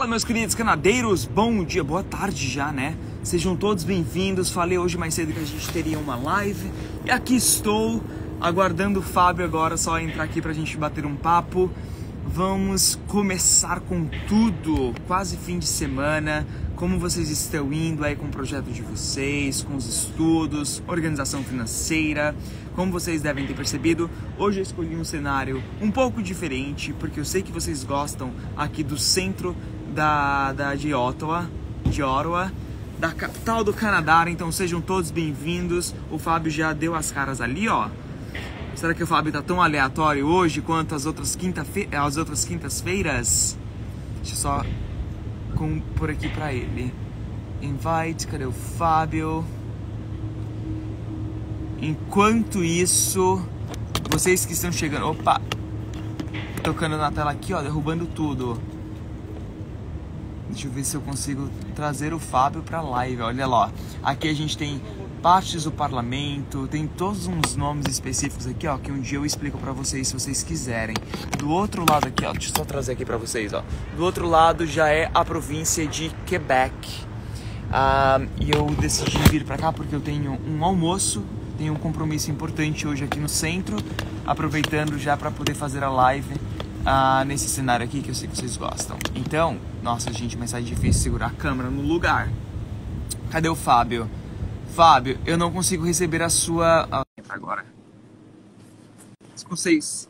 Fala, meus queridos canadeiros, bom dia, boa tarde já, né? Sejam todos bem-vindos. Falei hoje mais cedo que a gente teria uma live e aqui estou aguardando o Fábio agora, só entrar aqui pra gente bater um papo. Vamos começar com tudo, quase fim de semana. Como vocês estão indo aí com o projeto de vocês, com os estudos, organização financeira? Como vocês devem ter percebido, hoje eu escolhi um cenário um pouco diferente, porque eu sei que vocês gostam aqui do centro de Ottawa, da capital do Canadá, então sejam todos bem-vindos. O Fábio já deu as caras ali, ó. Será que o Fábio tá tão aleatório hoje quanto as outras quintas-feiras? Deixa eu só por aqui pra ele. Invite, cadê o Fábio? Enquanto isso, vocês que estão chegando... Opa! Tocando na tela aqui, ó, derrubando tudo. Deixa eu ver se eu consigo trazer o Fábio pra live. Olha lá, aqui a gente tem partes do parlamento, tem todos uns nomes específicos aqui, ó, que um dia eu explico pra vocês se vocês quiserem. Do outro lado aqui, ó, deixa eu só trazer aqui pra vocês, ó. Do outro lado já é a província de Quebec. E eu decidi vir pra cá porque eu tenho um almoço, tenho um compromisso importante hoje aqui no centro, aproveitando já pra poder fazer a live nesse cenário aqui que eu sei que vocês gostam. Então, nossa gente, mas é difícil segurar a câmera no lugar. Cadê o Fábio? Fábio, eu não consigo receber a sua... Agora. Vocês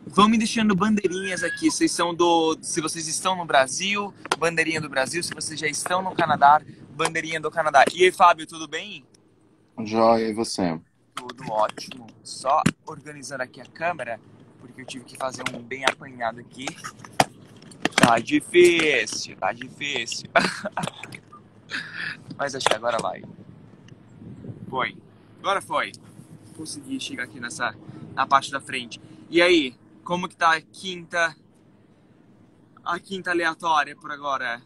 vão me deixando bandeirinhas aqui. Vocês são se vocês estão no Brasil, bandeirinha do Brasil. Se vocês já estão no Canadá, bandeirinha do Canadá. E aí, Fábio, tudo bem? Joia, e você? Tudo ótimo. Só organizando aqui a câmera, porque eu tive que fazer um bem apanhado aqui. Tá difícil, tá difícil. Mas acho que agora vai. Foi. Agora foi. Consegui chegar aqui na parte da frente. E aí, como que tá a quinta aleatória por agora?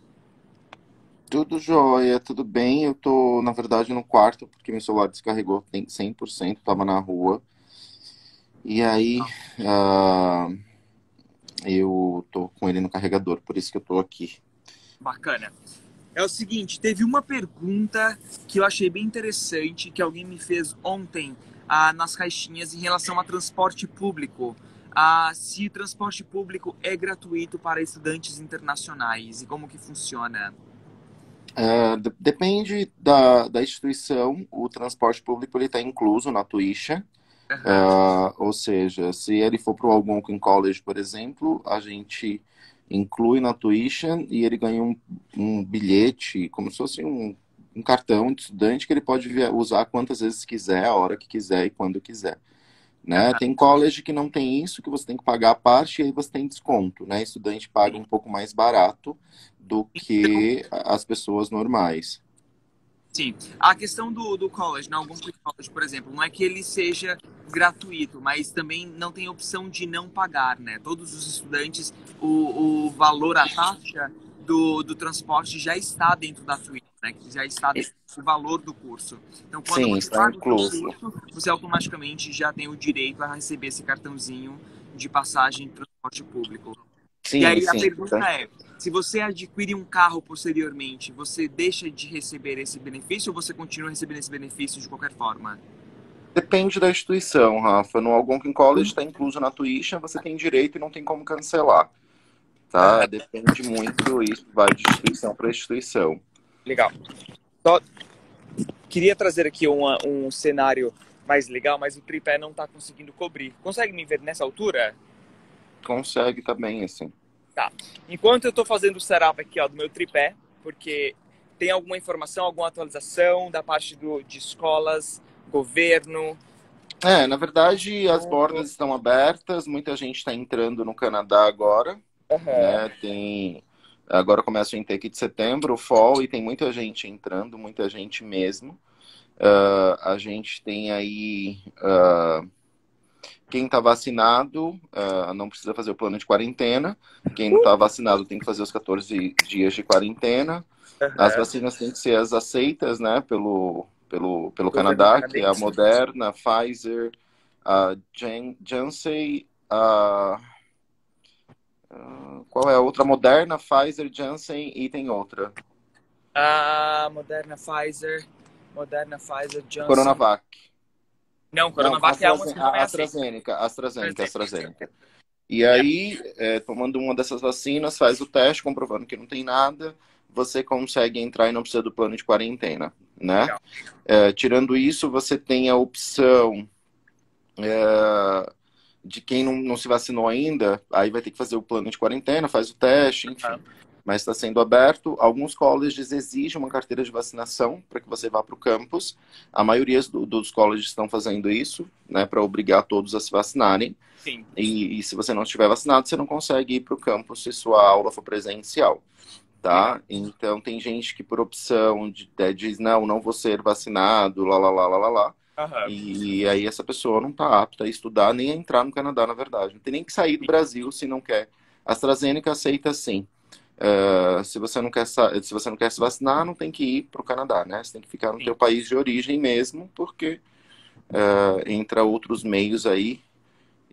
Tudo jóia, tudo bem. Eu tô, na verdade, no quarto, porque meu celular descarregou 100%, tava na rua. E aí, eu tô com ele no carregador, por isso que eu tô aqui. Bacana. É o seguinte, teve uma pergunta que eu achei bem interessante, que alguém me fez ontem nas caixinhas em relação a transporte público. Se transporte público é gratuito para estudantes internacionais e como que funciona? Depende da instituição, o transporte público está incluso na tuition. Ou seja, se ele for para o Algonquin College, por exemplo, a gente inclui na tuition e ele ganha um bilhete, como se fosse um cartão de estudante que ele pode usar quantas vezes quiser, a hora que quiser e quando quiser. Né? Tem college que não tem isso, que você tem que pagar a parte e aí você tem desconto. Né? Estudante paga um pouco mais barato do que as pessoas normais. Sim. A questão do college, na Algonquin College, por exemplo, não é que ele seja gratuito, mas também não tem opção de não pagar, né? Todos os estudantes, o valor, a taxa do transporte já está dentro da tuition, né? Que já está dentro do valor do curso. Então, quando Sim, você está paga o incluso. curso, você automaticamente já tem o direito a receber esse cartãozinho de passagem em transporte público. Sim, E aí a sim. pergunta é, se você adquire um carro posteriormente, você deixa de receber esse benefício ou você continua recebendo esse benefício de qualquer forma? Depende da instituição, Rafa. No Algonquin College está incluso na tuition, você tem direito e não tem como cancelar. Tá? Depende muito, isso vai de instituição para instituição. Legal. Só queria trazer aqui um cenário mais legal, mas o tripé não está conseguindo cobrir. Consegue me ver nessa altura? Consegue também, assim. Tá. Enquanto eu estou fazendo o setup aqui, ó, do meu tripé, porque tem alguma informação, alguma atualização da parte de escolas, governo? Na verdade, as bordas estão abertas, muita gente está entrando no Canadá agora. Né? Agora começa o intake de setembro, o fall, e tem muita gente entrando, muita gente mesmo. A gente tem aí... Quem está vacinado não precisa fazer o plano de quarentena. Quem não está vacinado tem que fazer os 14 dias de quarentena. As vacinas têm que ser as aceitas, né, pelo Canadá, que é a Moderna, a Pfizer, a Janssen, Qual é a outra? Moderna, Pfizer, Janssen e tem outra. Moderna, Pfizer, Johnson. Coronavac. Não, Não, Coronavac é uma que não é aceita. AstraZeneca. E aí, tomando uma dessas vacinas, faz o teste, comprovando que não tem nada, você consegue entrar e não precisa do plano de quarentena, né? Tirando isso, você tem a opção de quem não se vacinou ainda, aí vai ter que fazer o plano de quarentena, faz o teste, enfim. Mas está sendo aberto. Alguns colleges exigem uma carteira de vacinação para que você vá para o campus. A maioria dos colleges estão fazendo isso, né, para obrigar todos a se vacinarem. Sim. E se você não estiver vacinado, você não consegue ir para o campus se sua aula for presencial. Tá? Então tem gente que por opção diz, não vou ser vacinado, lá. E aí essa pessoa não está apta a estudar nem a entrar no Canadá, na verdade. Não tem nem que sair do Brasil se não quer. A AstraZeneca aceita sim. Se você não quer se vacinar, não tem que ir para o Canadá, né? Você tem que ficar no teu país de origem mesmo, porque entra outros meios aí.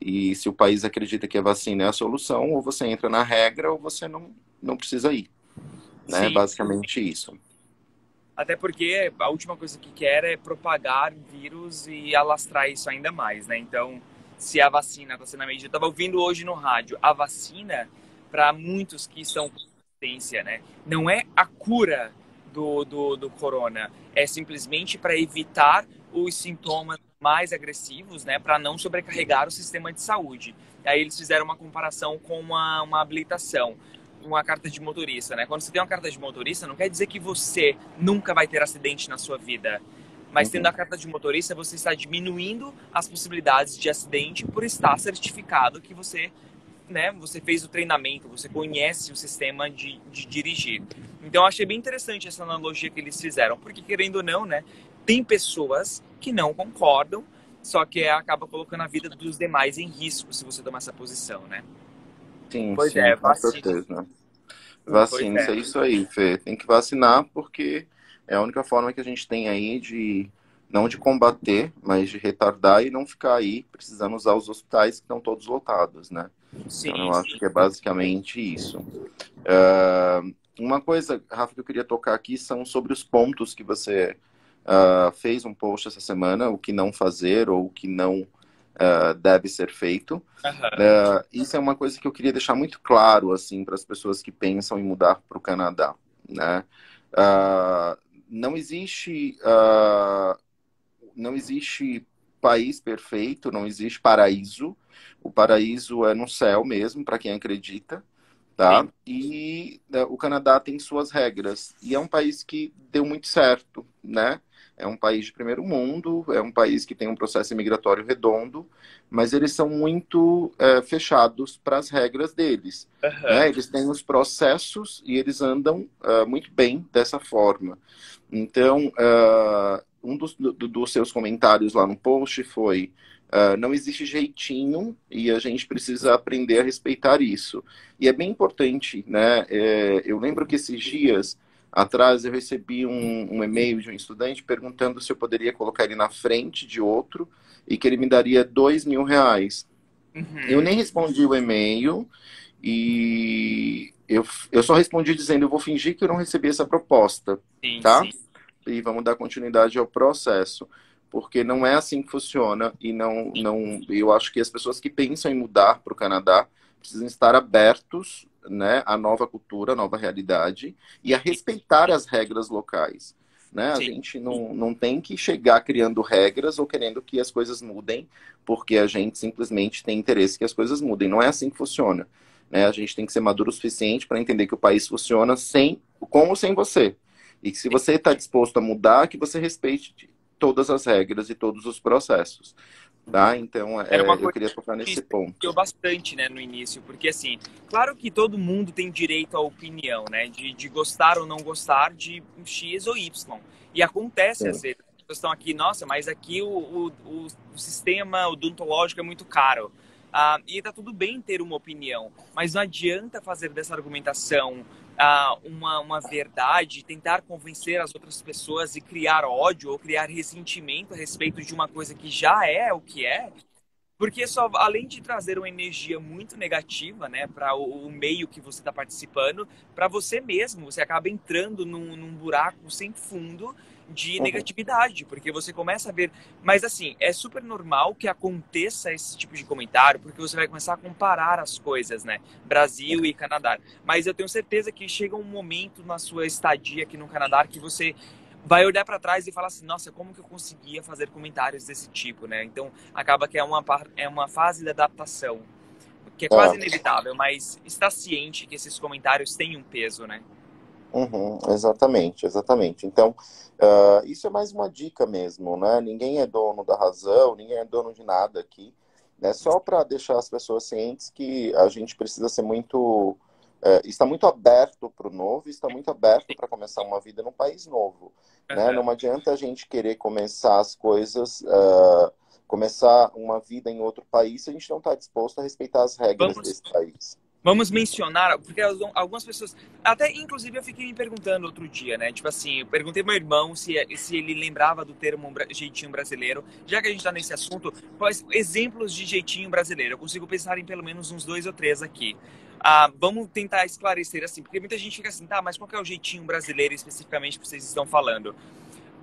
E se o país acredita que a vacina é a solução, ou você entra na regra ou você não precisa ir. Né? Basicamente isso. Até porque a última coisa que quer é propagar vírus e alastrar isso ainda mais, né? Então, se a vacina está sendo a medida... Eu estava ouvindo hoje no rádio, a vacina, para muitos que estão com resistência, né? Não é a cura do corona, é simplesmente para evitar os sintomas mais agressivos, né? Para não sobrecarregar o sistema de saúde. Aí eles fizeram uma comparação com uma habilitação. Uma carta de motorista, né? Quando você tem uma carta de motorista, não quer dizer que você nunca vai ter acidente na sua vida. Mas tendo a carta de motorista, você está diminuindo as possibilidades de acidente por estar certificado que você, né, você fez o treinamento, você conhece o sistema de dirigir. Então, eu achei bem interessante essa analogia que eles fizeram, porque querendo ou não, né, tem pessoas que não concordam, só que acaba colocando a vida dos demais em risco se você tomar essa posição, né? Sim, Pois sim, com vacina. certeza. Vacina, é isso aí, Fê. Tem que vacinar porque é a única forma que a gente tem aí de, não de combater, mas de retardar e não ficar aí precisando usar os hospitais que estão todos lotados, né? Sim, então eu acho que é basicamente isso. Uma coisa, Rafa, que eu queria tocar aqui são sobre os pontos que você fez um post essa semana, o que não fazer ou o que não deve ser feito. Isso é uma coisa que eu queria deixar muito claro assim para as pessoas que pensam em mudar para o Canadá, né? Não existe país perfeito, não existe paraíso. O paraíso é no céu mesmo, para quem acredita, tá? Sim. E o Canadá tem suas regras e é um país que deu muito certo, né? É um país de primeiro mundo, é um país que tem um processo imigratório redondo, mas eles são muito fechados para as regras deles. Né? Eles têm os processos e eles andam muito bem dessa forma. Então, um dos seus comentários lá no post foi: não existe jeitinho e a gente precisa aprender a respeitar isso. E é bem importante, né? Eu lembro que esses dias atrás eu recebi um e-mail de um estudante perguntando se eu poderia colocar ele na frente de outro e que ele me daria R$2.000. Eu nem respondi o e-mail e eu só respondi dizendo: eu vou fingir que eu não recebi essa proposta, tá? Sim. E vamos dar continuidade ao processo, porque não é assim que funciona e eu acho que as pessoas que pensam em mudar para o Canadá precisam estar abertos, né, à nova cultura, à nova realidade e a respeitar as regras locais. Né? A gente não tem que chegar criando regras ou querendo que as coisas mudem porque a gente simplesmente tem interesse que as coisas mudem. Não é assim que funciona. Né? A gente tem que ser maduro o suficiente para entender que o país funciona com ou sem você. E que se você está disposto a mudar, que você respeite todas as regras e todos os processos. Tá? Então, eu queria tocar nesse ponto. Bastante, né, no início, porque assim, claro que todo mundo tem direito à opinião, né, de gostar ou não gostar de X ou Y. E acontece às vezes, as pessoas estão aqui, nossa, mas aqui o sistema odontológico é muito caro. E tá tudo bem ter uma opinião, mas não adianta fazer dessa argumentação uma verdade, tentar convencer as outras pessoas e criar ódio ou criar ressentimento a respeito de uma coisa que já é o que é, Porque só, além de trazer uma energia muito negativa, né, para o meio que você está participando, para você mesmo, você acaba entrando num buraco sem fundo de Uhum. negatividade, porque você começa a ver. Mas assim, é super normal que aconteça esse tipo de comentário, porque você vai começar a comparar as coisas, né? Brasil e Canadá. Mas eu tenho certeza que chega um momento na sua estadia aqui no Canadá que você vai olhar para trás e falar assim, nossa, como que eu conseguia fazer comentários desse tipo, né? Então, acaba que é uma fase de adaptação, que é quase É. inevitável, mas está ciente que esses comentários têm um peso, né? Uhum, exatamente, exatamente. Então, isso é mais uma dica mesmo, né? Ninguém é dono da razão, ninguém é dono de nada aqui, né? Só para deixar as pessoas cientes que a gente precisa ser muito, está muito aberto para o novo, está muito aberto para começar uma vida num país novo, né? Uhum. Não adianta a gente querer começar as coisas, começar uma vida em outro país se a gente não está disposto a respeitar as regras Vamos desse país. Vamos mencionar, porque algumas pessoas, até inclusive eu fiquei me perguntando outro dia, né? Tipo assim, eu perguntei pro meu irmão se ele lembrava do termo jeitinho brasileiro. Já que a gente tá nesse assunto, quais exemplos de jeitinho brasileiro? Eu consigo pensar em pelo menos uns 2 ou 3 aqui. Vamos tentar esclarecer assim, porque muita gente fica assim, tá, mas qual que é o jeitinho brasileiro especificamente que vocês estão falando?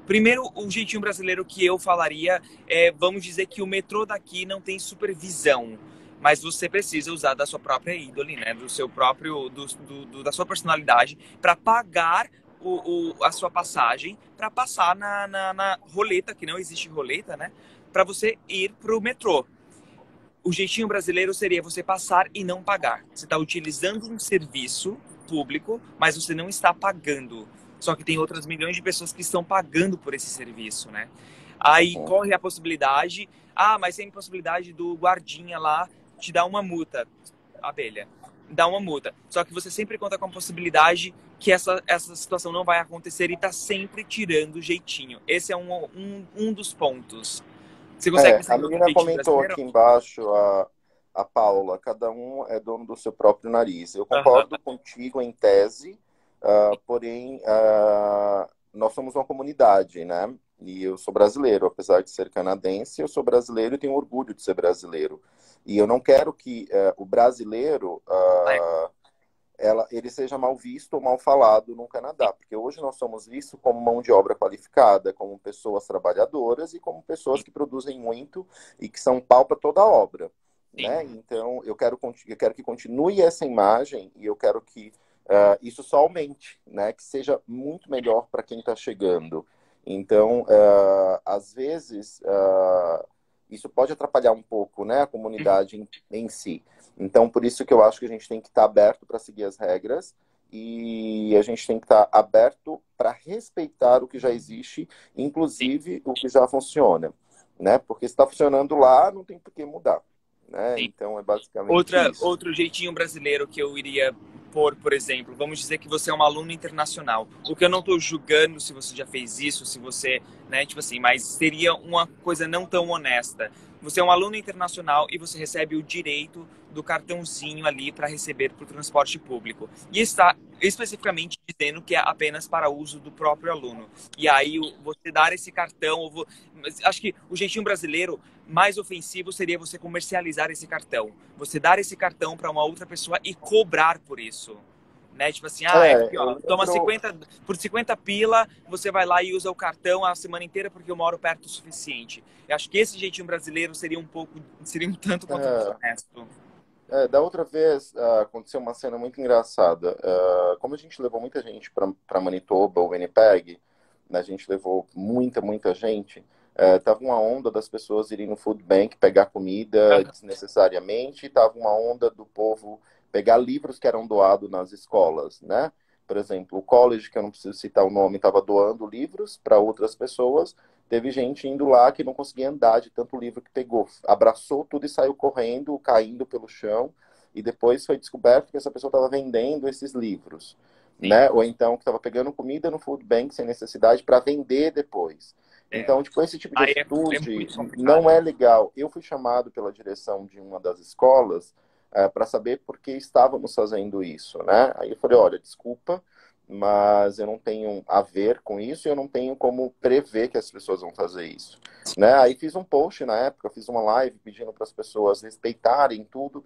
Primeiro, o jeitinho brasileiro que eu falaria é, vamos dizer que o metrô daqui não tem supervisão, mas você precisa usar da sua própria índole, né, do seu próprio, da sua personalidade para pagar a sua passagem, para passar na roleta, que não existe roleta, né, para você ir para o metrô. O jeitinho brasileiro seria você passar e não pagar. Você está utilizando um serviço público, mas você não está pagando. Só que tem outras milhões de pessoas que estão pagando por esse serviço, né? Aí Uhum. corre a possibilidade, mas tem possibilidade do guardinha lá te dar uma multa, abelha, dar uma multa. Só que você sempre conta com a possibilidade que essa situação não vai acontecer e está sempre tirando o jeitinho. Esse é um dos pontos. Você consegue É, pensar a em outro menina jeitinho comentou brasileiro? aqui embaixo, a Paula, cada um é dono do seu próprio nariz. Eu Aham. concordo contigo em tese, porém, nós somos uma comunidade, né? E eu sou brasileiro, apesar de ser canadense, eu sou brasileiro e tenho orgulho de ser brasileiro. E eu não quero que o brasileiro ele seja mal visto ou mal falado no Canadá, porque hoje nós somos vistos como mão de obra qualificada, como pessoas trabalhadoras e como pessoas que produzem muito e que são pau para toda a obra, Sim. né? Então, eu quero que continue essa imagem e eu quero que isso só aumente, né? Que seja muito melhor para quem está chegando. Então, às vezes, isso pode atrapalhar um pouco, né, a comunidade em si. Então, por isso que eu acho que a gente tem que estar aberto para seguir as regras e a gente tem que estar aberto para respeitar o que já existe, Sim, inclusive o que já funciona, né? Porque se está funcionando lá, não tem por que mudar, né? sim. Então, é basicamente isso. Outro jeitinho brasileiro que eu iria pôr, por exemplo, vamos dizer que você é um aluno internacional. O que eu não estou julgando se você já fez isso, se você, né, tipo assim, mas seria uma coisa não tão honesta. Você é um aluno internacional e você recebe o direito do cartãozinho ali para receber para o transporte público. E está especificamente dizendo que é apenas para uso do próprio aluno. E aí você dar esse cartão, acho que o jeitinho brasileiro mais ofensivo seria você comercializar esse cartão. Você dar esse cartão para uma outra pessoa e cobrar por isso. Né? Tipo assim, é aqui, Eu ó, toma lembro, 50, por 50 pila, você vai lá e usa o cartão a semana inteira porque eu moro perto o suficiente. Eu acho que esse jeitinho brasileiro seria um tanto quanto é, desonesto. da outra vez, aconteceu uma cena muito engraçada. Como a gente levou muita gente para Manitoba, ou Winnipeg, né, a gente levou muita gente. Tava uma onda das pessoas irem no food bank pegar comida desnecessariamente, e tava uma onda do povo pegar livros que eram doados nas escolas, né? Por exemplo, o college, que eu não preciso citar o nome, estava doando livros para outras pessoas. Teve gente indo lá que não conseguia andar de tanto livro que pegou. Abraçou tudo e saiu correndo, caindo pelo chão. E depois foi descoberto que essa pessoa estava vendendo esses livros, Sim. né? Ou então que estava pegando comida no food bank sem necessidade para vender depois. É. Então, tipo, esse tipo de Aí é atitude muito complicado. não é legal. Eu fui chamado pela direção de uma das escolas para saber por que estávamos fazendo isso, né? Aí eu falei, olha, desculpa, mas eu não tenho a ver com isso e eu não tenho como prever que as pessoas vão fazer isso, né? Aí fiz um post na época, fiz uma live pedindo para as pessoas respeitarem tudo,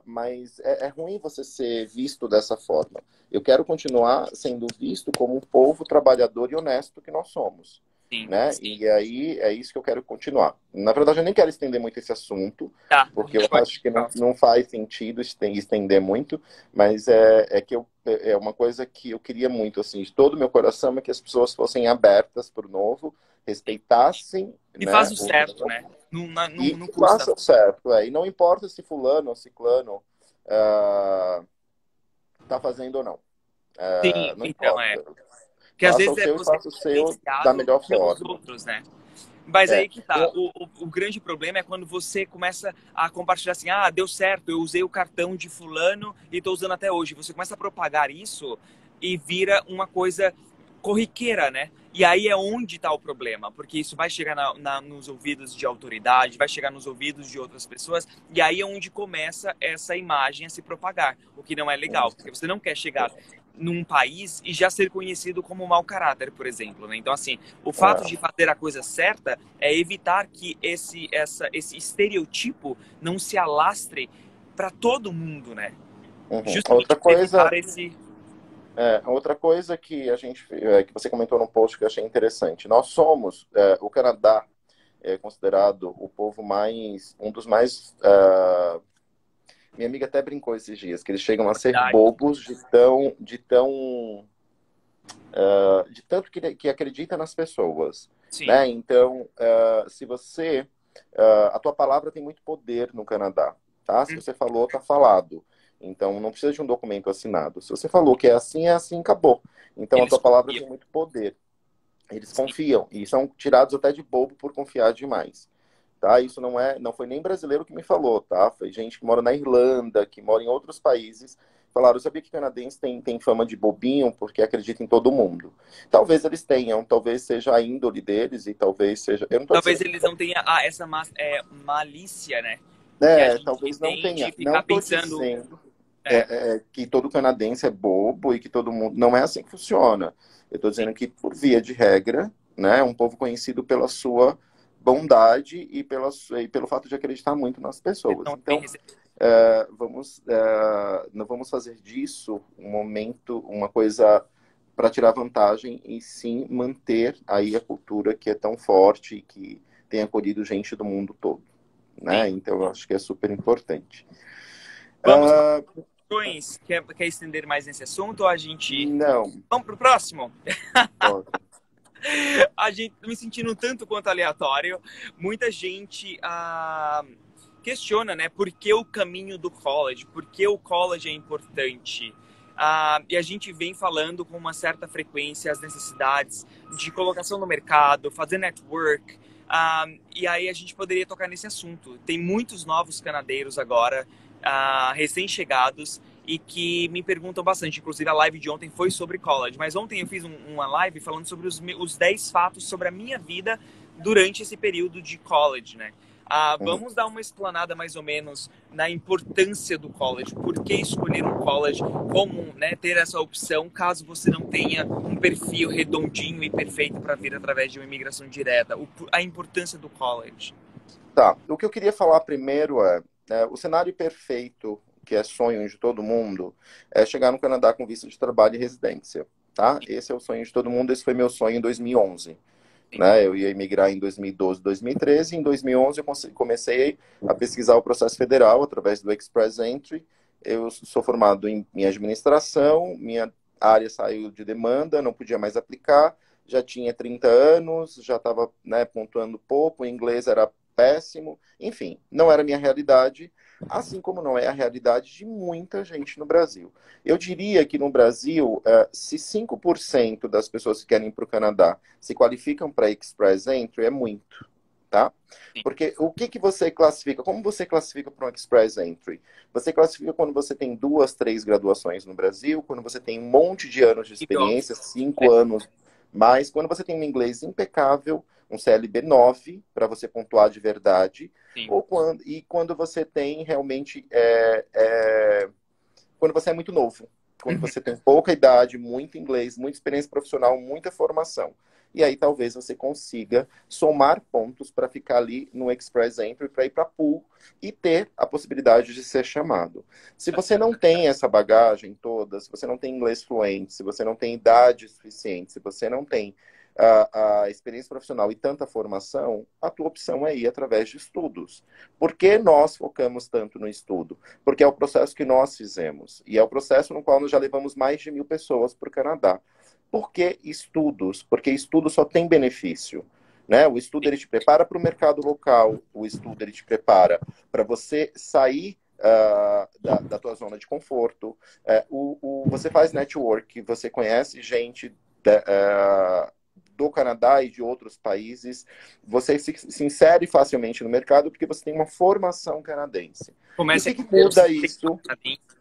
mas é ruim você ser visto dessa forma. Eu quero continuar sendo visto como um povo trabalhador e honesto que nós somos. Sim, Né? sim. E aí é isso que eu quero continuar. Na verdade, eu nem quero estender muito esse assunto, Tá, a porque gente eu pode acho que ir pro próximo. não faz sentido estender muito, mas que é uma coisa que eu queria muito, assim, de todo o meu coração, é que as pessoas fossem abertas para o novo, respeitassem, E faz né, o o certo, novo, né? e Não que custa. façam certo. E não importa se fulano ou ciclano está fazendo ou não. Sim, Não então, importa. que às Faça o vezes seu e você é faça o seu da influenciado melhor pelos forma. outros, né? Mas É, aí que tá. O grande problema é quando você começa a compartilhar assim, ah, deu certo, eu usei o cartão de fulano e estou usando até hoje. Você começa a propagar isso e vira uma coisa corriqueira, né? E aí é onde está o problema, porque isso vai chegar nos ouvidos de autoridade, vai chegar nos ouvidos de outras pessoas, e aí é onde começa essa imagem a se propagar, o que não é legal, porque você não quer chegar num país e já ser conhecido como mau caráter, por exemplo, né? Então, assim, o fato de fazer a coisa certa é evitar que esse estereotipo não se alastre para todo mundo, né? uhum. Justamente para evitar esse... Outra coisa que que você comentou no post que eu achei interessante. Nós somos, o Canadá é considerado o povo um dos mais, minha amiga até brincou esses dias, que eles chegam a ser bobos de tanto que acredita nas pessoas, Sim. né? Então, se você, a tua palavra tem muito poder no Canadá, tá? Se você falou, tá falado. Então, não precisa de um documento assinado. Se você falou que é assim, acabou. Então, a Eles tua palavra confiam. tem muito poder. Eles Sim. confiam e são tirados até de bobo por confiar demais. Tá? Isso não foi nem brasileiro que me falou, tá? Foi gente que mora na Irlanda, que mora em outros países. Falaram, eu sabia que canadense tem fama de bobinho porque acredita em todo mundo. Talvez eles tenham, talvez seja a índole deles e talvez seja. Eu não estou Talvez dizendo eles não tenham essa malícia, né? Que a gente talvez não tem de tenha. Não ficar estou pensando. dizendo É, que todo canadense é bobo e que todo mundo. Não é assim que funciona. Eu estou sim. dizendo que, por via de regra, né, é um povo conhecido pela sua bondade e pelo fato de acreditar muito nas Eles pessoas. são bem Então, recebidos. não vamos fazer disso um momento, uma coisa para tirar vantagem e sim manter aí a cultura que é tão forte e que tem acolhido gente do mundo todo, né? Sim. Então, eu acho que é super importante. Vamos para questões. Quer estender mais nesse assunto ou a gente. Não, Vamos pro próximo? pode. A gente me sentindo um tanto quanto aleatório. Muita gente questiona, né? Por que o caminho do college? Por que o college é importante? E a gente vem falando com uma certa frequência as necessidades de colocação no mercado, fazer network. E aí a gente poderia tocar nesse assunto. Tem muitos novos canadeiros agora, recém-chegados, e que me perguntam bastante. Inclusive, a live de ontem foi sobre college. Mas ontem eu fiz uma live falando sobre os 10 fatos sobre a minha vida durante esse período de college, né? Vamos dar uma explanada mais ou menos na importância do college. Por que escolher um college? Como, né, ter essa opção caso você não tenha um perfil redondinho e perfeito para vir através de uma imigração direta? A importância do college. Tá, o que eu queria falar primeiro o cenário perfeito, que é sonho de todo mundo, é chegar no Canadá com visto de trabalho e residência, tá? Esse é o sonho de todo mundo, esse foi meu sonho em 2011. Né? Eu ia emigrar em 2012, 2013, e em 2011 eu comecei a pesquisar o processo federal através do Express Entry. Eu sou formado em administração, minha área saiu de demanda, não podia mais aplicar, já tinha 30 anos, já estava, né, pontuando pouco, o inglês era péssimo, enfim, não era a minha realidade, assim como não é a realidade de muita gente no Brasil. Eu diria que no Brasil, se 5% das pessoas que querem ir para o Canadá se qualificam para Express Entry, é muito, tá? Porque o que você classifica? Como você classifica para um Express Entry? Você classifica quando você tem 2, 3 graduações no Brasil, quando você tem um monte de anos de experiência, 5 anos mais, quando você tem um inglês impecável, um CLB 9 para você pontuar de verdade, quando você tem realmente quando você é muito novo. quando você tem pouca idade, muito inglês, muita experiência profissional, muita formação. E aí talvez você consiga somar pontos para ficar ali no Express Entry, para ir para pool e ter a possibilidade de ser chamado. Se você não tem essa bagagem toda, se você não tem inglês fluente, se você não tem idade suficiente, se você não tem a experiência profissional e tanta formação, a tua opção é ir através de estudos. Por que nós focamos tanto no estudo? Porque é o processo que nós fizemos. E é o processo no qual nós já levamos mais de 1.000 pessoas para o Canadá. Por que estudos? Porque estudo só tem benefício. Né? O estudo ele te prepara para o mercado local, o estudo ele te prepara para você sair da tua zona de conforto. Você faz network, você conhece gente do Canadá e de outros países, você se insere facilmente no mercado porque você tem uma formação canadense. Começa e o que muda isso?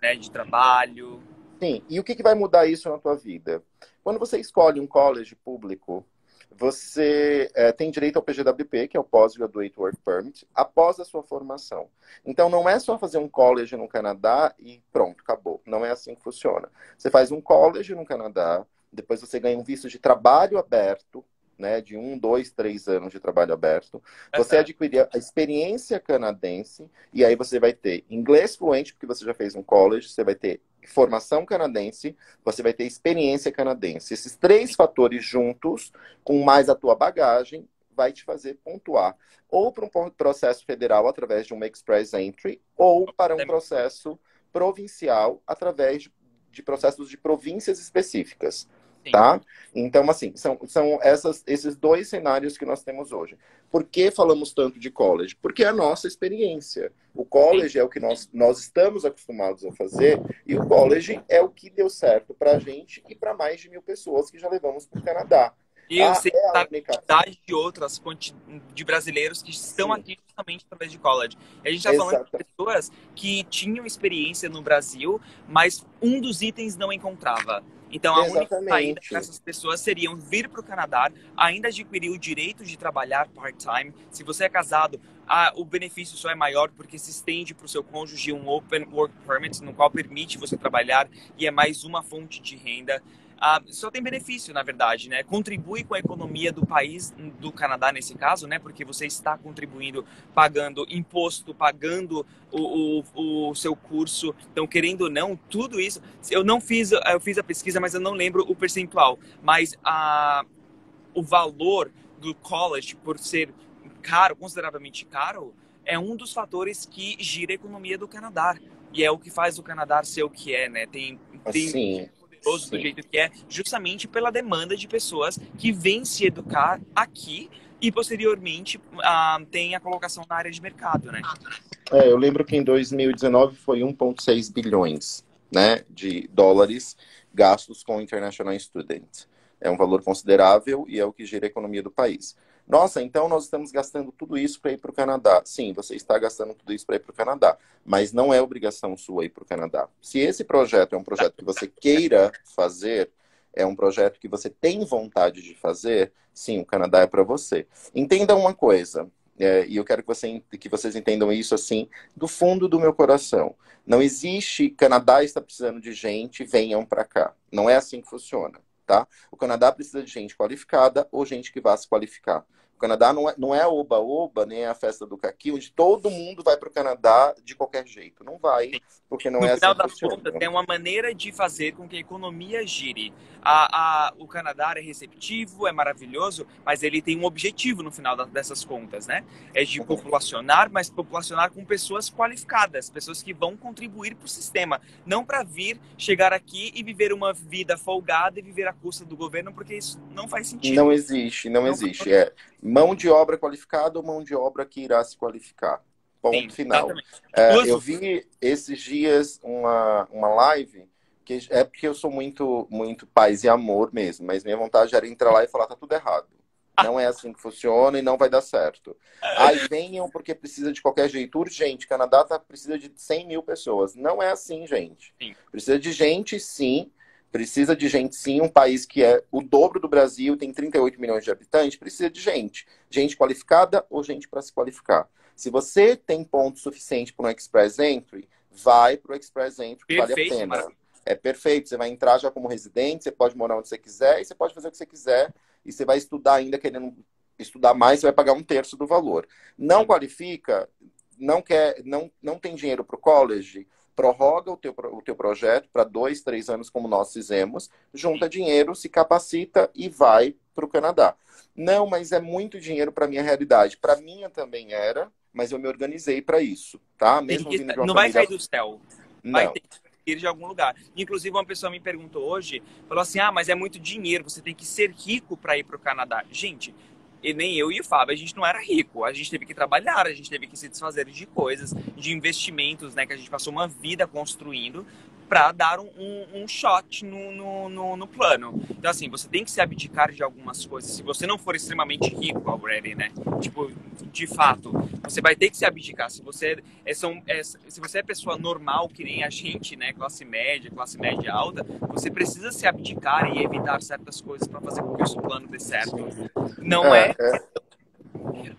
Né, de trabalho. Sim, e o que vai mudar isso na tua vida? Quando você escolhe um college público, você tem direito ao PGWP, que é o Postgraduate Work Permit, após a sua formação. Então, não é só fazer um college no Canadá e pronto, acabou. Não é assim que funciona. Você faz um college no Canadá, depois você ganha um visto de trabalho aberto, né, de 1, 2, 3 anos de trabalho aberto. Você adquire a experiência canadense e aí você vai ter inglês fluente, porque você já fez um college, você vai ter formação canadense, você vai ter experiência canadense. Esses 3 fatores juntos, com mais a tua bagagem, vai te fazer pontuar ou para um processo federal através de uma Express Entry ou para um processo provincial através de processos de províncias específicas. Tá? Então, assim, são esses 2 cenários que nós temos hoje. Por que falamos tanto de college? Porque é a nossa experiência. O college é o que nós estamos acostumados a fazer e o college é o que deu certo para a gente e para mais de 1.000 pessoas que já levamos para o Canadá. E eu sei a quantidade de outras, de brasileiros que estão aqui justamente através de college. E a gente está falando de pessoas que tinham experiência no Brasil, mas um dos itens não encontrava. Então, a única saída para essas pessoas seriam vir para o Canadá, ainda adquirir o direito de trabalhar part-time. Se você é casado, o benefício só é maior porque se estende para o seu cônjuge um Open Work Permit, no qual permite você trabalhar e é mais uma fonte de renda. Só tem benefício, na verdade, né? Contribui com a economia do país, do Canadá nesse caso, né? Porque você está contribuindo, pagando imposto, pagando o seu curso. Então, querendo ou não, tudo isso... eu fiz a pesquisa, mas eu não lembro o percentual. Mas o valor do college, por ser caro, consideravelmente caro, é um dos fatores que gira a economia do Canadá. E é o que faz o Canadá ser o que é, né? Do jeito que é, justamente pela demanda de pessoas que vêm se educar aqui e posteriormente tem a colocação na área de mercado, né? Eu lembro que em 2019 foi 1,6 bilhões, né, de dólares gastos com International Student. É um valor considerável e é o que gira a economia do país. Nossa, então nós estamos gastando tudo isso para ir para o Canadá. Sim, você está gastando tudo isso para ir para o Canadá, mas não é obrigação sua ir para o Canadá. Se esse projeto é um projeto que você queira fazer, é um projeto que você tem vontade de fazer, sim, o Canadá é para você. Entenda uma coisa, e eu quero que vocês entendam isso assim, do fundo do meu coração. Não existe, Canadá está precisando de gente, venham para cá. Não é assim que funciona. Tá? O Canadá precisa de gente qualificada ou gente que vá se qualificar. O Canadá não é oba-oba, nem a festa do caqui, onde todo mundo vai para o Canadá de qualquer jeito. Não vai, porque não é assim. No final das contas, tem uma maneira de fazer com que a economia gire. O Canadá é receptivo, é maravilhoso, mas ele tem um objetivo no final dessas contas, né? É de populacionar, mas populacionar com pessoas qualificadas, pessoas que vão contribuir para o sistema. Não para chegar aqui e viver uma vida folgada e viver à custa do governo, porque isso não faz sentido. Não existe. É mão de obra qualificada ou mão de obra que irá se qualificar. Ponto final. Eu vi esses dias uma live, que é porque eu sou muito, muito paz e amor mesmo, mas minha vontade era entrar lá e falar, tá tudo errado. Não é assim que funciona e não vai dar certo. Aí venham porque precisa de qualquer jeito. Urgente, Canadá precisa de 100.000 pessoas. Não é assim, gente. Precisa de gente, sim. Precisa de gente, sim. Um país que é o dobro do Brasil, tem 38 milhões de habitantes, precisa de gente. Gente qualificada ou gente para se qualificar. Se você tem ponto suficiente para um Express Entry, vai para o Express Entry, que vale a pena. é perfeito. Você vai entrar já como residente, você pode morar onde você quiser e você pode fazer o que você quiser. E você vai estudar ainda, querendo estudar mais, você vai pagar um terço do valor. Não qualifica, não tem dinheiro para o college, prorroga o teu projeto para 2, 3 anos, como nós fizemos, junta dinheiro, se capacita e vai para o Canadá. Não, mas é muito dinheiro para minha realidade. Para minha também era, mas eu me organizei para isso, tá? Mesmo vindo de uma Não vai família... cair do céu. Vai Não. ter que ir de algum lugar. Inclusive, uma pessoa me perguntou hoje, falou assim, mas é muito dinheiro, você tem que ser rico para ir para o Canadá. Gente, e nem eu e o Fábio, a gente não era rico. A gente teve que trabalhar, a gente teve que se desfazer de coisas, de investimentos, né? Que a gente passou uma vida construindo para dar um shot no plano. Então, assim, você tem que se abdicar de algumas coisas. Se você não for extremamente rico already, né? Tipo, de fato, você vai ter que se abdicar. Se você se você é pessoa normal, que nem a gente, né? Classe média alta, você precisa se abdicar e evitar certas coisas para fazer com que o seu plano dê certo. Não é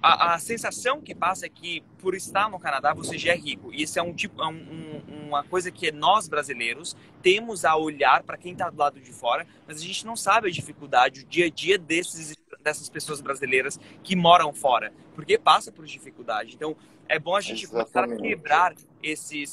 a sensação que passa é que, por estar no Canadá, você já é rico. E isso é uma coisa que nós, brasileiros, temos a olhar para quem está do lado de fora, mas a gente não sabe a dificuldade, o dia a dia dessas pessoas brasileiras que moram fora, porque passa por dificuldade. Então, é bom a gente começar a quebrar esse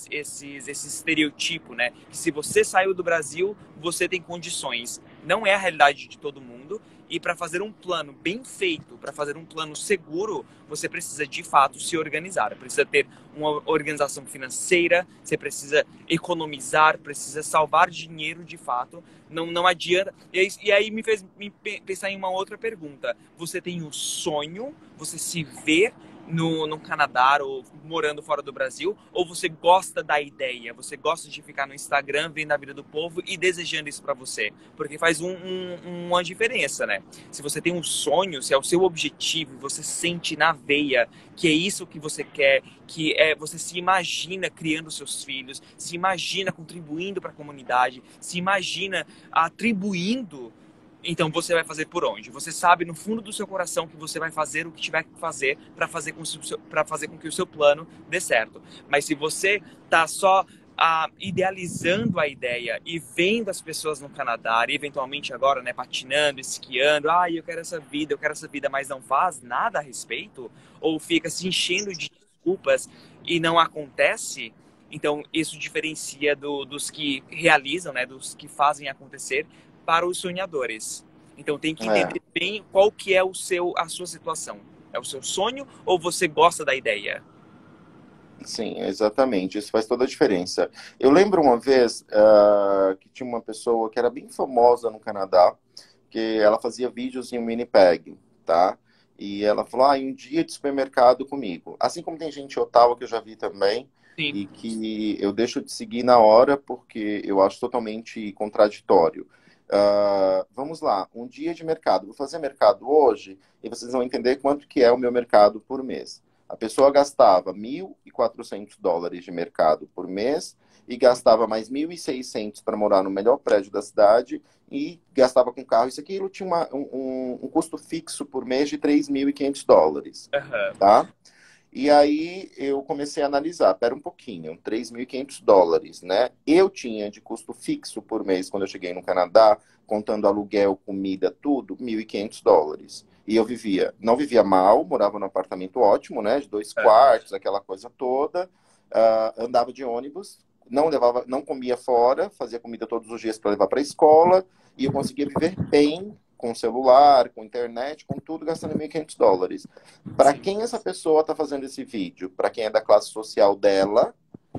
estereotipo, né? Que se você saiu do Brasil, você tem condições. Não é a realidade de todo mundo. E para fazer um plano bem feito, para fazer um plano seguro, você precisa de fato se organizar. Precisa ter uma organização financeira, você precisa economizar, precisa salvar dinheiro de fato. Não adianta. E aí me fez pensar em uma outra pergunta. Você tem um sonho, você se vê no Canadá ou morando fora do Brasil, ou você gosta da ideia, você gosta de ficar no Instagram vendo a vida do povo e desejando isso para você, porque faz uma diferença, né? Se você tem um sonho, se é o seu objetivo, você sente na veia que é isso que você quer, você se imagina criando seus filhos, se imagina contribuindo para a comunidade, se imagina atribuindo. Então você vai fazer por onde? Você sabe no fundo do seu coração que você vai fazer o que tiver que fazer para fazer com que o seu plano dê certo. Mas se você tá só idealizando a ideia e vendo as pessoas no Canadá, e eventualmente agora, né, patinando, esquiando, eu quero essa vida, mas não faz nada a respeito, ou fica se enchendo de desculpas e não acontece, então isso diferencia dos que realizam, né, dos que fazem acontecer, para os sonhadores. Então tem que entender bem qual que é a sua situação. É o seu sonho ou você gosta da ideia? Sim, exatamente. Isso faz toda a diferença. Eu lembro uma vez que tinha uma pessoa que era bem famosa no Canadá, que ela fazia vídeos em Winnipeg, tá? E ela falou, em um dia de supermercado comigo. Assim como tem gente em Ottawa que eu já vi também, Sim. E que eu deixo de seguir na hora porque eu acho totalmente contraditório. Vamos lá, um dia de mercado. Vou fazer mercado hoje e vocês vão entender quanto que é o meu mercado por mês. A pessoa gastava $1.400 de mercado por mês e gastava mais 1.600 para morar no melhor prédio da cidade e gastava com carro. Isso aqui tinha um custo fixo por mês de $3.500, tá? E aí eu comecei a analisar, pera um pouquinho, $3.500, né? Eu tinha de custo fixo por mês, quando eu cheguei no Canadá, contando aluguel, comida, tudo, $1.500. E eu não vivia mal, morava num apartamento ótimo, né? De 2 quartos, aquela coisa toda. Andava de ônibus, não comia fora, fazia comida todos os dias para levar para a escola, e eu conseguia viver bem, com celular, com internet, com tudo, gastando $1.500. Para quem essa pessoa está fazendo esse vídeo? Para quem é da classe social dela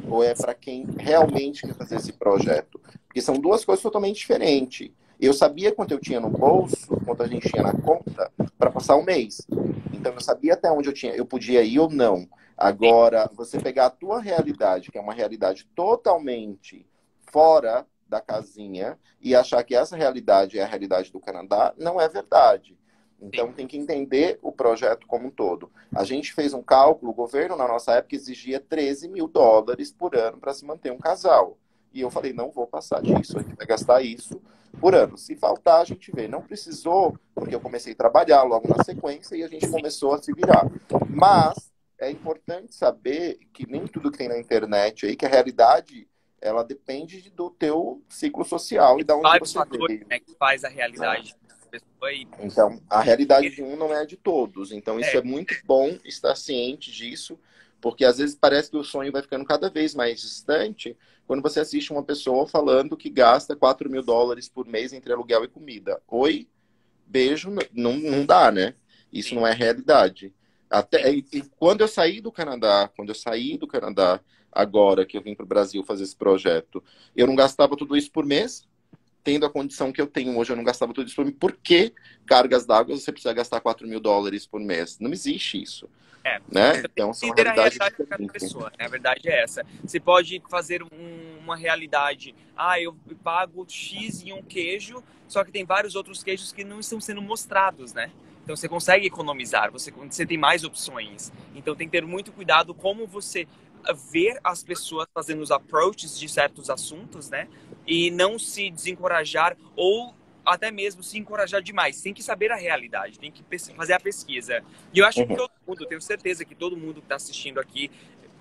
ou é para quem realmente quer fazer esse projeto? Porque são duas coisas totalmente diferentes. Eu sabia quanto eu tinha no bolso, quanto a gente tinha na conta, para passar um mês. Então eu sabia até onde eu podia ir ou não. Agora, você pegar a tua realidade, que é uma realidade totalmente fora da casinha, e achar que essa realidade é a realidade do Canadá, não é verdade. Então tem que entender o projeto como um todo. A gente fez um cálculo, o governo na nossa época exigia $13.000 por ano para se manter um casal. E eu falei, não vou passar disso, a gente vai gastar isso por ano. Se faltar, a gente vê. Não precisou, porque eu comecei a trabalhar logo na sequência e a gente começou a se virar. Mas é importante saber que nem tudo que tem na internet aí, que a realidade ela depende do teu ciclo social e da onde Vários você fatores, veio, né, que faz a né? realidade da pessoa e Então, a realidade de um não é a de todos. Então, isso é, é muito bom estar ciente disso, porque às vezes parece que o sonho vai ficando cada vez mais distante quando você assiste uma pessoa falando que gasta US$ 4.000 por mês entre aluguel e comida. Oi, beijo, não dá, né? Isso sim, não é realidade. sim. E quando eu saí do Canadá, agora que eu vim para o Brasil fazer esse projeto, eu não gastava tudo isso por mês, tendo a condição que eu tenho hoje, eu não gastava tudo isso por mês. Por que cargas d'água você precisa gastar US$ 4.000 por mês? Não existe isso, É, né? então tem Então, que são entender a realidades realidade de cada diferentes. pessoa, né? A verdade é essa. Você pode fazer uma realidade, eu pago X em um queijo, só que tem vários outros queijos que não estão sendo mostrados, né? Então você consegue economizar, você tem mais opções. Então tem que ter muito cuidado como você ver as pessoas fazendo os approaches de certos assuntos, né? E não se desencorajar ou até mesmo se encorajar demais. Tem que saber a realidade, tem que fazer a pesquisa. E eu acho que Uhum, todo mundo, tenho certeza que todo mundo que está assistindo aqui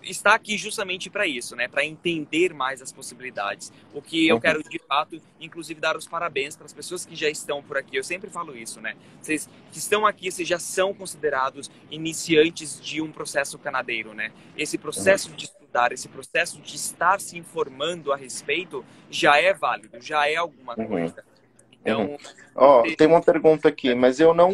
está aqui justamente para isso, né? Para entender mais as possibilidades. O que eu uhum, quero, de fato, inclusive dar os parabéns para as pessoas que já estão por aqui. Eu sempre falo isso, né? Vocês que estão aqui, vocês já são considerados iniciantes de um processo canadeiro, né? Esse uhum. processo de estudar, esse processo de estar se informando a respeito já é válido, já é alguma Uhum. coisa. Uhum. Então, Ó, você... tem uma pergunta aqui, mas eu não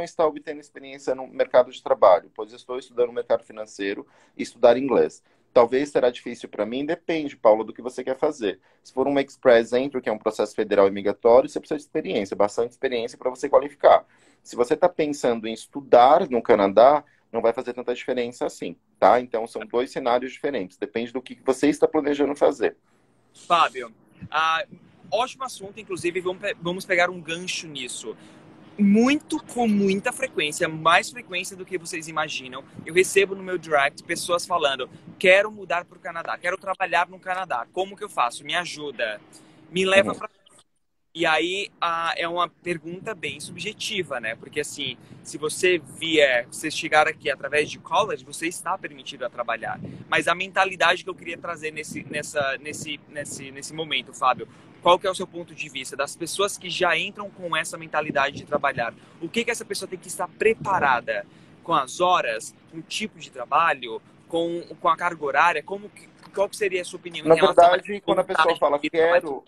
estou obtendo experiência no mercado de trabalho, pois eu estou estudando o mercado financeiro e estudar inglês. Talvez será difícil para mim, depende, Paula, do que você quer fazer. Se for um Express Entry, que é um processo federal e migratório, você precisa de experiência, bastante experiência para você qualificar. Se você está pensando em estudar no Canadá, não vai fazer tanta diferença assim, tá? Então são dois cenários diferentes, depende do que você está planejando fazer. Fábio, ah, ótimo assunto, inclusive vamos pegar um gancho nisso. Muito, com muita frequência, mais frequência do que vocês imaginam, eu recebo no meu direct pessoas falando: quero mudar para o Canadá, quero trabalhar no Canadá, como que eu faço? Me ajuda, me leva Uhum, para... E aí é uma pergunta bem subjetiva, né? Porque assim, se você chegar aqui através de college, você está permitido a trabalhar. Mas a mentalidade que eu queria trazer nesse momento, Fábio, qual que é o seu ponto de vista das pessoas que já entram com essa mentalidade de trabalhar? O que essa pessoa tem que estar preparada com as horas, com o tipo de trabalho, com a carga horária? Qual que seria a sua opinião em Na relação a verdade, vontade de trabalhar?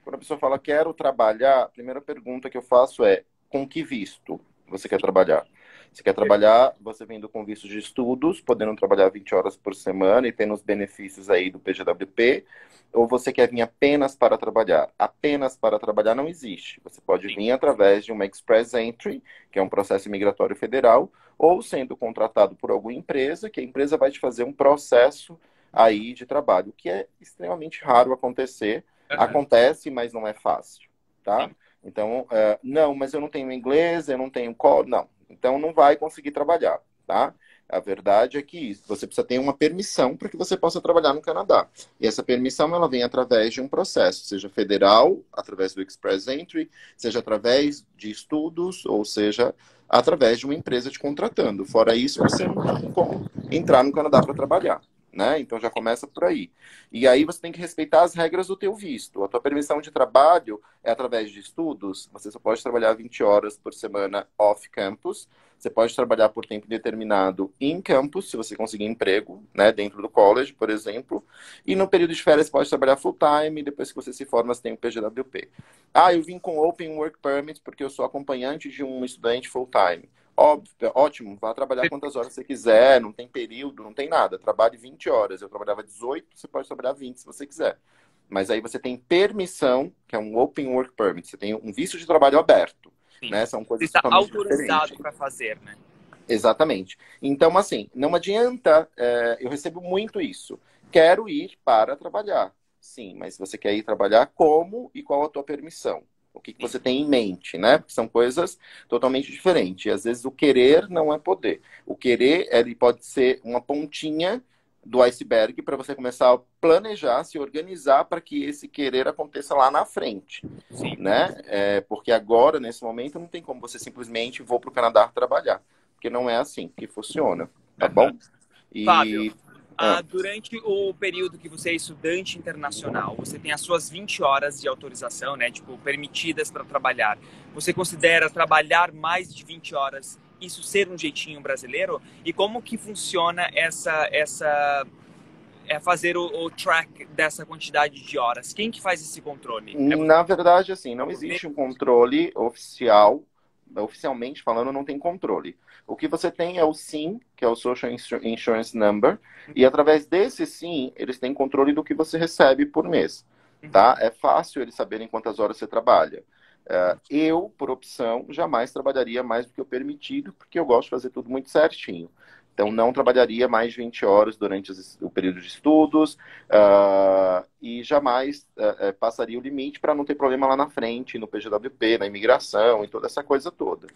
quando a pessoa fala quero trabalhar, a primeira pergunta que eu faço é com que visto você quer trabalhar? Você quer trabalhar, você vindo com visto de estudos, podendo trabalhar 20 horas por semana e tendo os benefícios aí do PGWP, ou você quer vir apenas para trabalhar? Apenas para trabalhar não existe. Você pode Sim, vir através de uma Express Entry, que é um processo migratório federal, ou sendo contratado por alguma empresa, que a empresa vai te fazer um processo aí de trabalho, o que é extremamente raro acontecer. uhum, Acontece, mas não é fácil, tá? sim. Então, não, mas eu não tenho inglês, eu não tenho código, não. Então, não vai conseguir trabalhar, tá? A verdade é que você precisa ter uma permissão para que você possa trabalhar no Canadá. E essa permissão, ela vem através de um processo, seja federal, através do Express Entry, seja através de estudos, ou seja, através de uma empresa te contratando. Fora isso, você não tem como entrar no Canadá para trabalhar, né? Então, já começa por aí. E aí você tem que respeitar as regras do teu visto. A tua permissão de trabalho é através de estudos. Você só pode trabalhar 20 horas por semana off-campus. Você pode trabalhar por tempo indeterminado em campus, se você conseguir emprego, né, dentro do college, por exemplo. E no período de férias você pode trabalhar full-time. Depois que você se forma, você tem o PGWP. Ah, eu vim com Open Work Permit porque eu sou acompanhante de um estudante full-time. Óbvio, ótimo, vá trabalhar quantas horas você quiser, não tem período, não tem nada. Trabalhe 20 horas. Eu trabalhava 18, você pode trabalhar 20 se você quiser. Mas aí você tem permissão, que é um Open Work Permit. Você tem um visto de trabalho aberto, Sim. né? São Você coisas está totalmente autorizado diferentes. para fazer, né? Exatamente. Então, assim, não adianta, eu recebo muito isso. Quero ir para trabalhar. Sim, mas você quer ir trabalhar como e qual a tua permissão? O que Sim. você tem em mente, né? Porque são coisas totalmente diferentes. E às vezes o querer não é poder. O querer, ele pode ser uma pontinha do iceberg para você começar a planejar, se organizar para que esse querer aconteça lá na frente, Sim. né? Porque agora, nesse momento, não tem como você simplesmente vou para o Canadá trabalhar, porque não é assim que funciona, tá Uhum. bom? Fábio, E Durante o período que você é estudante internacional, você tem as suas 20 horas de autorização, né, tipo, permitidas para trabalhar. Você considera trabalhar mais de 20 horas isso ser um jeitinho brasileiro? E como que funciona fazer o track dessa quantidade de horas? Quem que faz esse controle? Na verdade, assim, não existe um controle oficial. Oficialmente falando, não tem controle. O que você tem é o SIN, que é o Social Insurance Number, e através desse SIN, eles têm controle do que você recebe por mês. Tá? É fácil eles saberem quantas horas você trabalha. Eu, por opção, jamais trabalharia mais do que o permitido, porque eu gosto de fazer tudo muito certinho. Então, não trabalharia mais de 20 horas durante o período de estudos e jamais passaria o limite para não ter problema lá na frente, no PGWP, na imigração e toda essa coisa toda.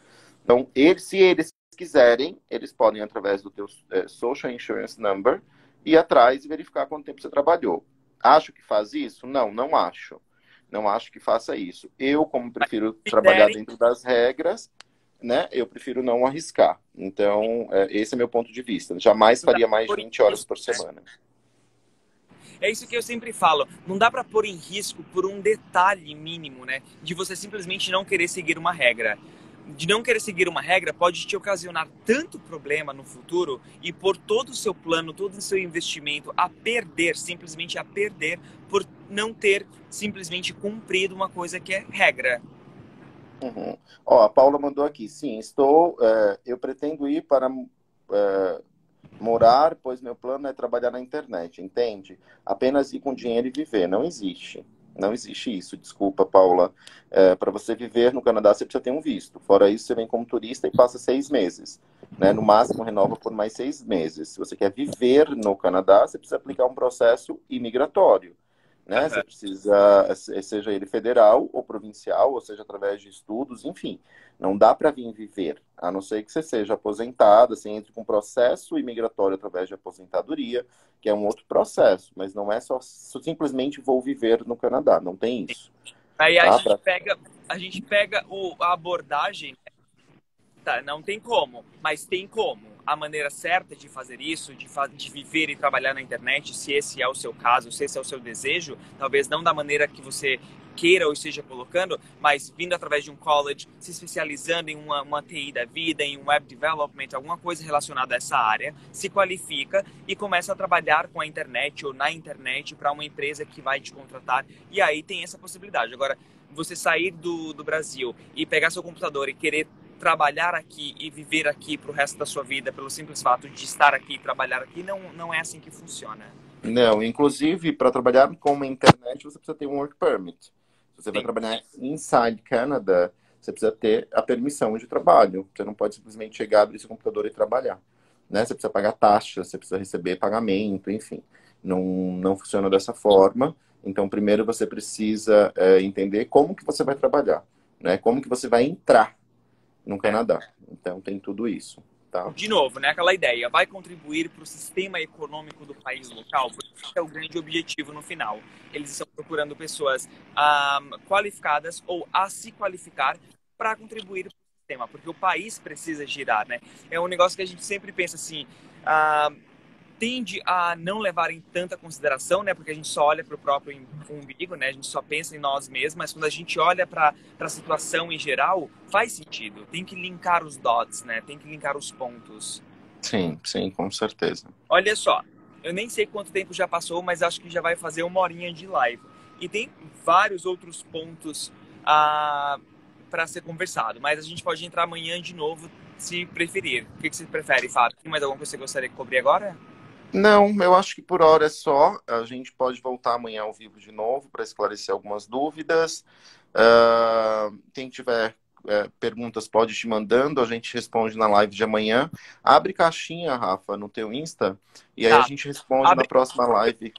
Então, se eles quiserem, eles podem, através do teu Social Insurance Number, ir atrás e verificar quanto tempo você trabalhou. Acho que faz isso? Não, não acho. Não acho que faça isso. Eu, como prefiro trabalhar dentro das regras, né, eu prefiro não arriscar. Então, esse é meu ponto de vista. Jamais faria mais de 20 horas por semana. É isso que eu sempre falo. Não dá para pôr em risco por um detalhe mínimo, né? De você simplesmente não querer seguir uma regra. De não querer seguir uma regra pode te ocasionar tanto problema no futuro e pôr todo o seu plano, todo o seu investimento a perder, simplesmente a perder, por não ter simplesmente cumprido uma coisa que é regra. Uhum. Ó, a Paula mandou aqui. Sim, eu pretendo ir para morar, pois meu plano é trabalhar na internet, entende? Apenas ir com dinheiro e viver. Não existe. Não existe isso. Desculpa, Paula. Para você viver no Canadá, você precisa ter um visto. Fora isso, você vem como turista e passa 6 meses. Né? No máximo, renova por mais 6 meses. Se você quer viver no Canadá, você precisa aplicar um processo imigratório. Né? Você precisa, seja ele federal ou provincial, ou seja, através de estudos, enfim. Não dá para vir viver, a não ser que você seja aposentado, você entre com um processo imigratório através de aposentadoria, que é um outro processo, mas não é só simplesmente vou viver no Canadá, não tem isso. Aí a gente pega a abordagem, tá, não tem como, mas tem como. A maneira certa de fazer isso, de viver e trabalhar na internet, se esse é o seu caso, se esse é o seu desejo, talvez não da maneira que você queira ou esteja colocando, mas vindo através de um college, se especializando em uma TI da vida, em um web development, alguma coisa relacionada a essa área, se qualifica e começa a trabalhar com a internet ou na internet para uma empresa que vai te contratar. E aí tem essa possibilidade. Agora, você sair do Brasil e pegar seu computador e querer trabalhar aqui e viver aqui para o resto da sua vida pelo simples fato de estar aqui e trabalhar aqui, não é assim que funciona. Não, inclusive, para trabalhar com a internet, você precisa ter um work permit. Se você vai trabalhar inside Canada, você precisa ter a permissão de trabalho. Você não pode simplesmente chegar, abrir seu computador e trabalhar. Né? Você precisa pagar taxa, você precisa receber pagamento, enfim. Não funciona dessa forma. Então, primeiro você precisa entender como que você vai trabalhar. Né? Como que você vai entrar no Canadá. Então, tem tudo isso. Tá? De novo, né, aquela ideia, vai contribuir para o sistema econômico do país local, porque esse é o grande objetivo no final. Eles estão procurando pessoas qualificadas ou a se qualificar para contribuir para o sistema, porque o país precisa girar, né? É um negócio que a gente sempre pensa assim, tende a não levar em tanta consideração, né? Porque a gente só olha para o próprio umbigo, né? A gente só pensa em nós mesmos, mas quando a gente olha para a situação em geral, faz sentido. Tem que linkar os dots, né? Tem que linkar os pontos. Sim, sim, com certeza. Olha só, eu nem sei quanto tempo já passou, mas acho que já vai fazer 1 horinha de live. E tem vários outros pontos para ser conversado, mas a gente pode entrar amanhã de novo, se preferir. O que você prefere, Fábio? Tem mais alguma coisa que você gostaria de cobrir agora? Não, eu acho que por hora é só. A gente pode voltar amanhã ao vivo de novo para esclarecer algumas dúvidas. Quem tiver perguntas pode te mandando, a gente responde na live de amanhã. Abre caixinha, Rafa, no teu Insta, e aí a gente responde na próxima live.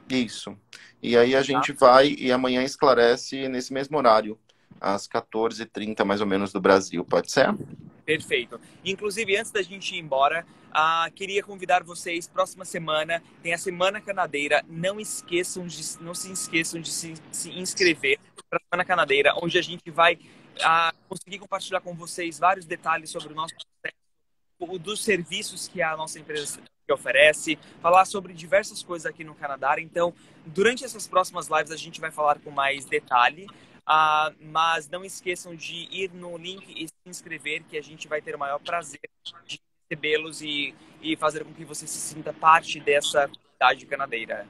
Isso. E aí a gente vai e amanhã esclarece nesse mesmo horário, às 14h30 mais ou menos do Brasil, pode ser? Perfeito. Inclusive, antes da gente ir embora, queria convidar vocês, próxima semana, tem a Semana Canadeira, não se esqueçam de se inscrever para a Semana Canadeira, onde a gente vai conseguir compartilhar com vocês vários detalhes sobre o nosso processo, dos serviços que a nossa empresa que oferece, falar sobre diversas coisas aqui no Canadá. Então, durante essas próximas lives a gente vai falar com mais detalhe, mas não esqueçam de ir no link e se inscrever, que a gente vai ter o maior prazer de recebê-los e fazer com que você se sinta parte dessa comunidade canadeira.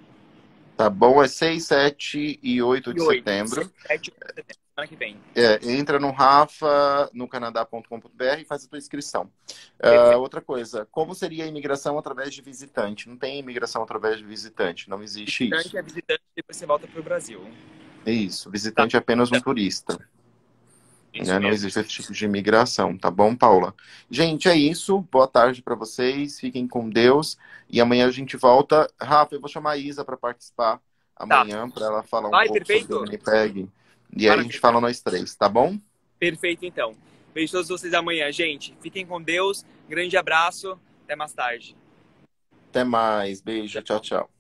Tá bom? É 6, 7 e 8 de setembro. 7 de setembro, semana que vem. Entra no Rafa, no canadá.com.br e faz a tua inscrição. Outra coisa, como seria a imigração através de visitante? Não tem imigração através de visitante, não existe visitante isso. É visitante, depois você volta para o Brasil. Isso, visitante é apenas um turista. Não existe esse tipo de imigração, tá bom, Paula? Gente, é isso. Boa tarde para vocês. Fiquem com Deus. E amanhã a gente volta. Rafa, eu vou chamar a Isa para participar amanhã, para ela falar um pouco sobre o Winnipeg. E aí a gente fala nós três, tá bom? Perfeito, então. Vejo todos vocês amanhã, gente. Fiquem com Deus. Grande abraço. Até mais tarde. Até mais. Beijo. Tchau, tchau.